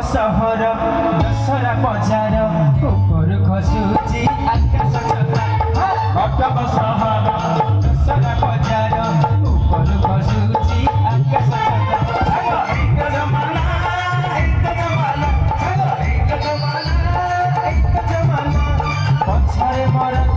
सहर दशहरा बजार ऊपर खसुची आकाश छता कटक सहर दशहरा बजार ऊपर खसुची आकाश छता एक जमाना एक जमाना पछरे मर